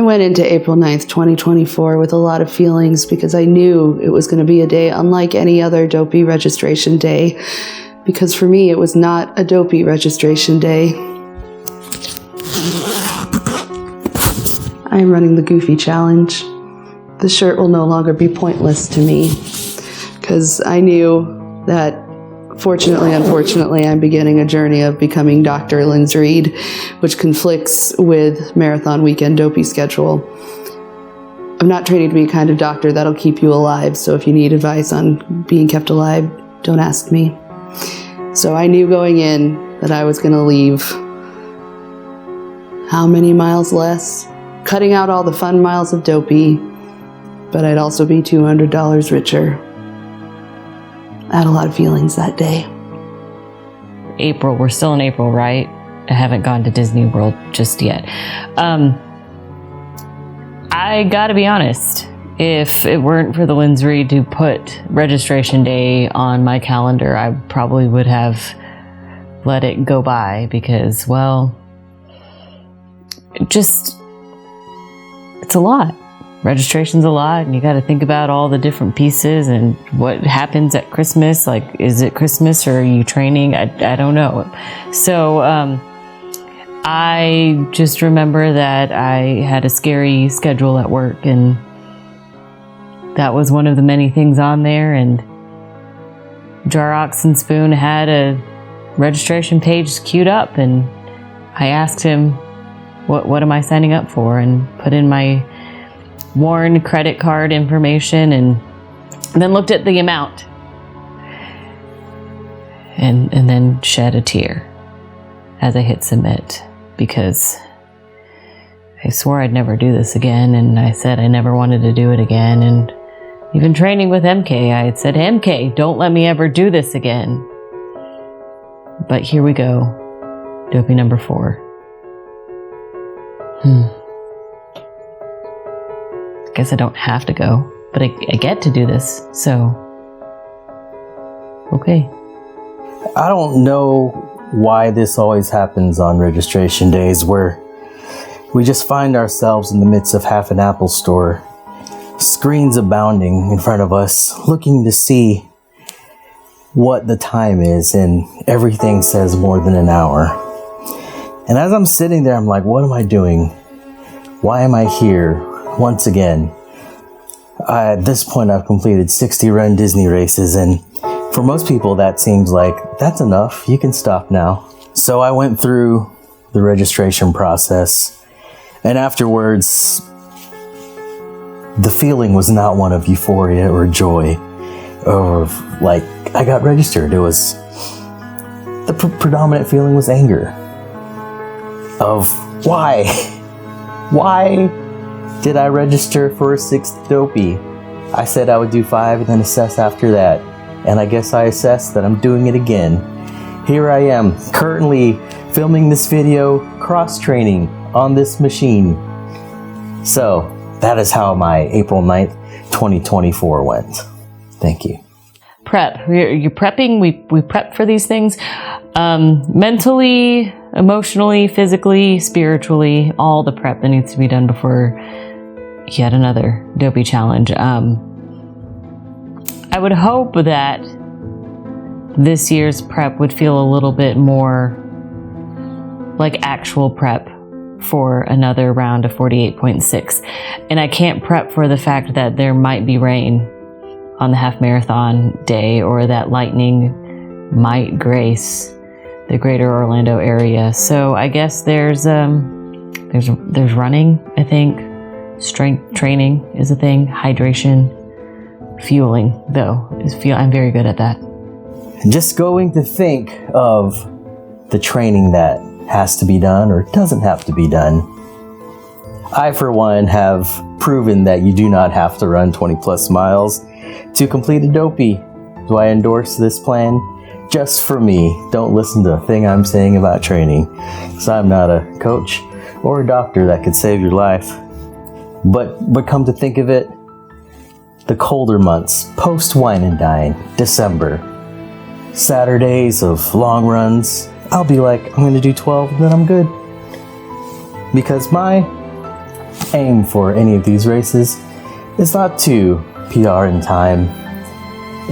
went into April 9th, 2024 with a lot of feelings because I knew it was going to be a day unlike any other Dopey registration day, because for me it was not a Dopey registration day. I am running the Goofy Challenge. The shirt will no longer be pointless to me because I knew that unfortunately, I'm beginning a journey of becoming Dr. Linz Reed, which conflicts with Marathon Weekend Dopey schedule. I'm not training to be a kind of doctor that'll keep you alive, so if you need advice on being kept alive, don't ask me. So I knew going in that I was going to leave how many miles less? Cutting out all the fun miles of Dopey, but I'd also be $200 richer. I had a lot of feelings that day. April, we're still in April, right? I haven't gone to Disney World just yet. I gotta be honest, if it weren't for the Linz Reed to put registration day on my calendar, I probably would have let it go by because, well, it's a lot. Registration's a lot, and you got to think about all the different pieces and what happens at Christmas. Like, is it Christmas or are you training? I don't know. So I just remember that I had a scary schedule at work, and that was one of the many things on there. And Jar Ox and Spoon had a registration page queued up, and I asked him, what am I signing up for? And put in my Warren credit card information and then looked at the amount and then shed a tear as I hit submit, because I swore I'd never do this again, and I said I never wanted to do it again. And even training with MK, I had said, MK, don't let me ever do this again. But here we go, Dopey number 4. Guess I don't have to go, but I get to do this, so okay. I don't know why this always happens on registration days, where we just find ourselves in the midst of half an Apple store, screens abounding in front of us, looking to see what the time is, and everything says more than an hour. And as I'm sitting there, I'm like, what am I doing? Why am I here? Once again, at this point, I've completed 60 runDisney races, and for most people, that seems like that's enough. You can stop now. So I went through the registration process, and afterwards, the feeling was not one of euphoria or joy, or like I got registered. It was the predominant feeling was anger of why. Did I register for a 6th Dopey? I said I would do 5 and then assess after that. And I guess I assessed that I'm doing it again. Here I am, currently filming this video, cross-training on this machine. So, that is how my April 9th, 2024 went. Thank you. Prep. You're prepping. We prep for these things. Mentally, emotionally, physically, spiritually, all the prep that needs to be done before yet another Dopey challenge. I would hope that this year's prep would feel a little bit more like actual prep for another round of 48.6. And I can't prep for the fact that there might be rain on the half marathon day, or that lightning might grace the greater Orlando area. So I guess there's running, I think. Strength training is a thing. Hydration, fueling, though, I'm very good at that. Just going to think of the training that has to be done or doesn't have to be done. I, for one, have proven that you do not have to run 20 plus miles to complete a Dopey. Do I endorse this plan? Just for me. Don't listen to a thing I'm saying about training, because I'm not a coach or a doctor that could save your life. But come to think of it, the colder months, post wine and dine, December, Saturdays of long runs, I'll be like, I'm going to do 12 and then I'm good. Because my aim for any of these races is not to PR in time.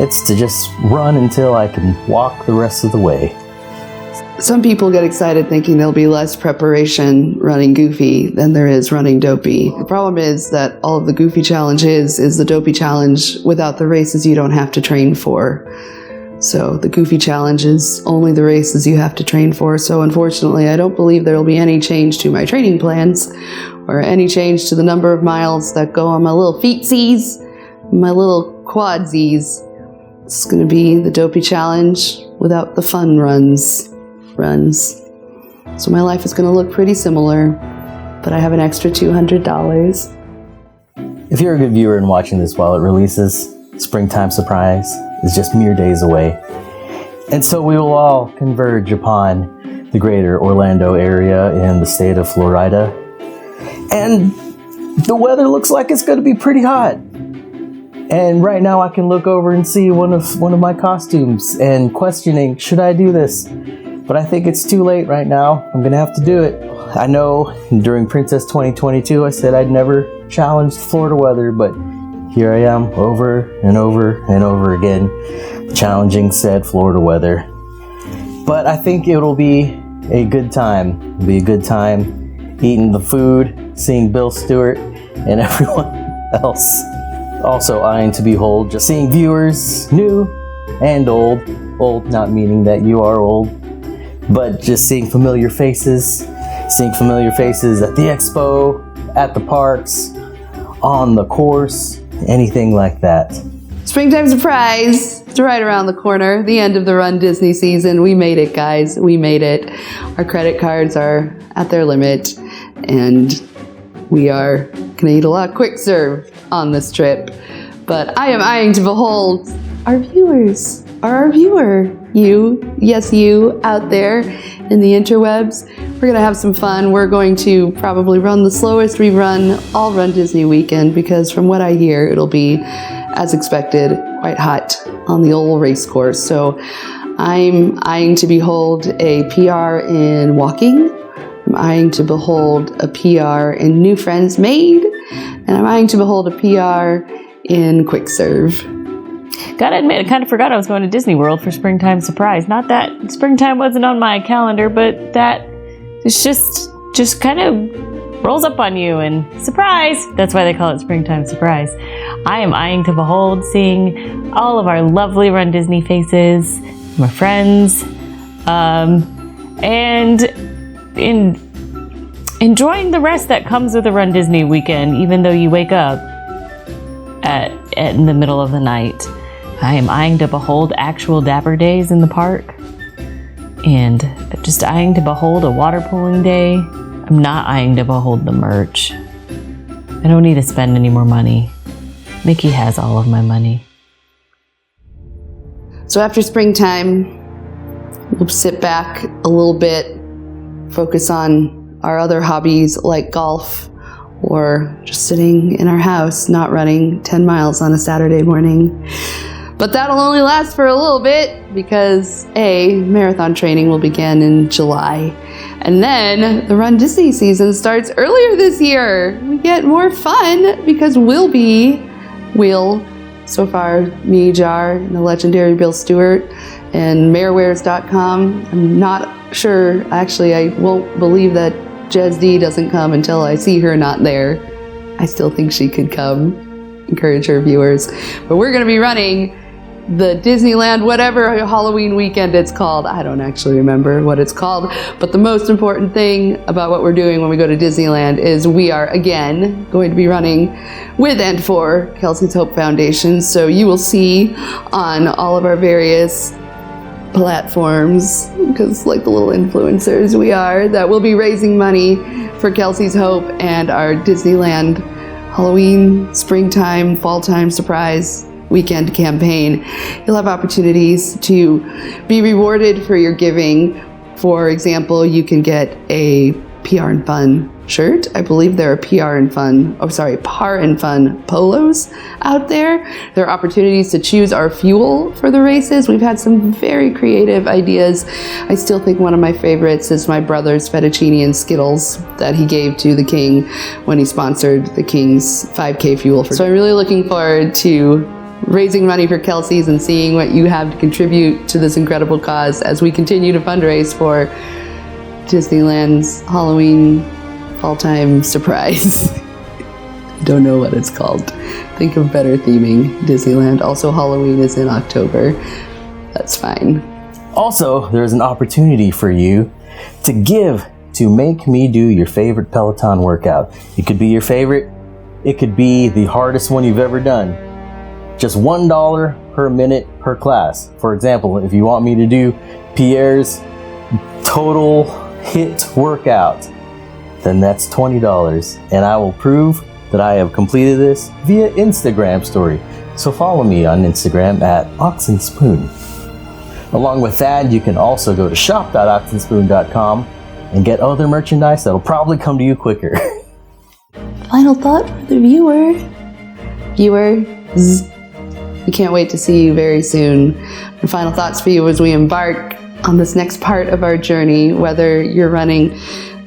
It's to just run until I can walk the rest of the way. Some people get excited thinking there'll be less preparation running Goofy than there is running Dopey. The problem is that all of the Goofy challenge is the Dopey challenge without the races you don't have to train for. So the Goofy challenge is only the races you have to train for. So unfortunately, I don't believe there will be any change to my training plans or any change to the number of miles that go on my little feetsies, my little quadsies. It's going to be the Dopey challenge without the fun runs. So my life is going to look pretty similar, but I have an extra $200. If you're a good viewer and watching this while it releases, Springtime Surprise is just mere days away. And so we will all converge upon the greater Orlando area in the state of Florida. And the weather looks like it's going to be pretty hot. And right now I can look over and see one of my costumes and questioning, should I do this? But I think it's too late right now. I'm gonna have to do it. I know during Princess 2022 I said I'd never challenged Florida weather, but here I am over and over and over again challenging said Florida weather. But I think it'll be a good time. It'll be a good time eating the food, seeing Bill Stewart and everyone else also eyeing to behold, just seeing viewers, new and old not meaning that you are old, but just seeing familiar faces at the expo, at the parks, on the course, anything like that. Springtime Surprise! It's right around the corner, the end of the Run Disney season. We made it, guys. We made it. Our credit cards are at their limit, and we are going to eat a lot of quick serve on this trip. But I am eyeing to behold our viewers, our viewer, you, yes, you out there in the interwebs. We're going to have some fun. We're going to probably run the slowest we run all Run Disney weekend, because from what I hear, it'll be, as expected, quite hot on the old race course. So I'm eyeing to behold a PR in walking. I'm eyeing to behold a PR in new friends made. And I'm eyeing to behold a PR in quick serve. Gotta admit, I kind of forgot I was going to Disney World for Springtime Surprise. Not that springtime wasn't on my calendar, but that it's just kind of rolls up on you and surprise! That's why they call it Springtime Surprise. I am eyeing to behold seeing all of our lovely Run Disney faces, my friends, and enjoying the rest that comes with a Run Disney weekend, even though you wake up in the middle of the night. I am eyeing to behold actual Dapper Days in the park, and just eyeing to behold a water pooling day. I'm not eyeing to behold the merch. I don't need to spend any more money. Mickey has all of my money. So after springtime, we'll sit back a little bit, focus on our other hobbies like golf, or just sitting in our house, not running 10 miles on a Saturday morning. But that'll only last for a little bit, because marathon training will begin in July. And then the Run Disney season starts earlier this year. We get more fun because so far, me, Jar, and the legendary Bill Stewart, and mayorwares.com. I'm not sure, actually, I won't believe that Jez D doesn't come until I see her not there. I still think she could come. Encourage her viewers. But we're going to be running the Disneyland, whatever Halloween weekend it's called. I don't actually remember what it's called. But the most important thing about what we're doing when we go to Disneyland is we are, again, going to be running with and for Kelsey's Hope Foundation. So you will see on all of our various platforms, because like the little influencers we are, that we'll be raising money for Kelsey's Hope and our Disneyland Halloween, springtime, fall time surprise weekend campaign. You'll have opportunities to be rewarded for your giving. For example, you can get a PR and Fun shirt. I believe there are Par and Fun polos out there. There are opportunities to choose our fuel for the races. We've had some very creative ideas. I still think one of my favorites is my brother's fettuccine and Skittles that he gave to the King when he sponsored the King's 5K fuel. So I'm really looking forward to raising money for Kelsey's and seeing what you have to contribute to this incredible cause as we continue to fundraise for Disneyland's Halloween all-time surprise. Don't know what it's called. Think of better theming, Disneyland. Also, Halloween is in October. That's fine. Also, there's an opportunity for you to give to make me do your favorite Peloton workout. It could be your favorite. It could be the hardest one you've ever done. Just $1 per minute per class. For example, if you want me to do Pierre's total HIIT workout, then that's $20, and I will prove that I have completed this via Instagram story. So follow me on Instagram at oxenspoon. Along with that, you can also go to shop.oxenspoon.com and get other merchandise that'll probably come to you quicker. Final thought for the viewers. We can't wait to see you very soon. And final thoughts for you as we embark on this next part of our journey, whether you're running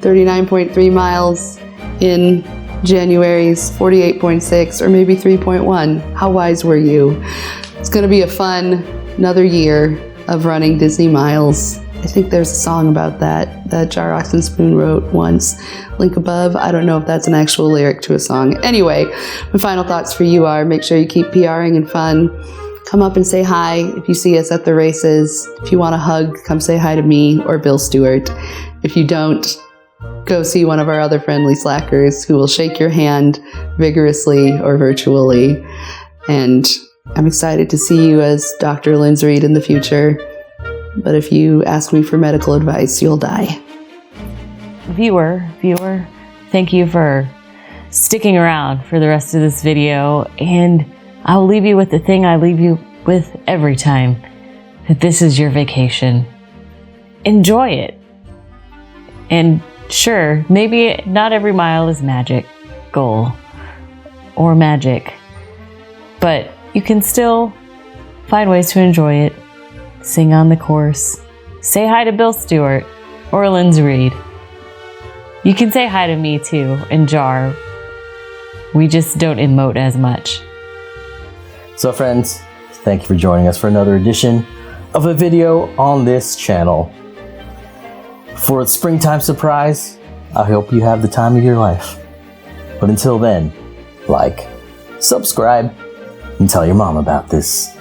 39.3 miles in January's 48.6 or maybe 3.1. How wise were you? It's going to be another year of running Disney miles. I think there's a song about that Jar Ox and Spoon wrote once. Link above. I don't know if that's an actual lyric to a song. Anyway, my final thoughts for you are make sure you keep PRing and fun. Come up and say hi if you see us at the races. If you want a hug, come say hi to me or Bill Stewart. If you don't, go see one of our other friendly slackers who will shake your hand vigorously or virtually. And I'm excited to see you as Dr. Linz Reed in the future. But if you ask me for medical advice, you'll die. Viewer, thank you for sticking around for the rest of this video. And I will leave you with the thing I leave you with every time, that this is your vacation. Enjoy it. And sure, maybe not every mile is magical or magic, but you can still find ways to enjoy it. Sing on the course. Say hi to Bill Stewart or Linz Reed. You can say hi to me too and Jar. We just don't emote as much. So friends, thank you for joining us for another edition of a video on this channel. For a springtime surprise, I hope you have the time of your life. But until then, like, subscribe, and tell your mom about this.